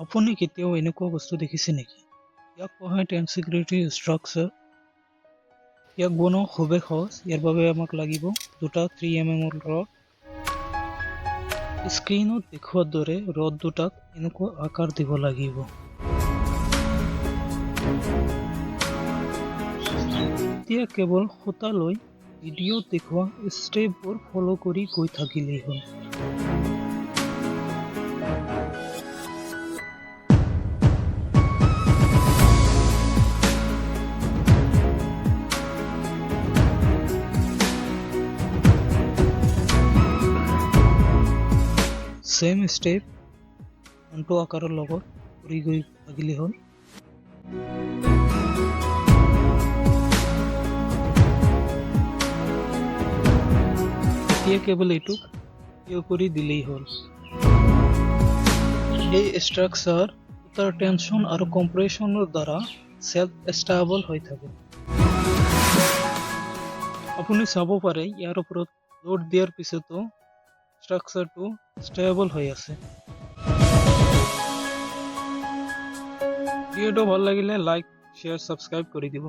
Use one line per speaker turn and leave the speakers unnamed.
আপুনি কেতিয়াও এনেকুৱা বস্তু দেখিছে নেকি? ইয়াক কোৱা হয় টেনচিগ্ৰিটি ষ্ট্ৰাকচাৰ। ইয়াক বনোৱা খুবেই সহজ। ইয়াৰ বাবে আমাক লাগিব দুটা 3mm ৰড। স্ক্ৰীনত দেখুওৱাৰ দৰে ৰড দুটাক এনেকুৱা আকাৰ দিব লাগিব। এতিয়া কেৱল সূতা লৈ ভিডিঅ'ত দেখুওৱা ষ্টেপবোৰ ফ'ল' কৰি গৈ থাকিলেই হ'ল। সেম ষ্টেপ আনটো আকাৰৰ লগত কৰি গৈ থাকিলেই হ'ল। এতিয়া কেৱল এইটোক থিয় কৰি দিলেই হ'ল। এই ষ্ট্ৰাকচাৰ সূতাৰ টেনচন আৰু কম্প্ৰেছনৰ দ্বাৰা চেল্ফ ষ্টেবল হৈ থাকে। আপুনি চাব পাৰে ইয়াৰ ওপৰত লোড দিয়াৰ পিছতো ষ্ট্ৰাকচাৰটো ষ্টেবল হৈ আছে। ভিডিঅ'টো ভাল লাগিলে লাইক, শ্বেয়াৰ, ছাবস্ক্ৰাইব কৰি দিব।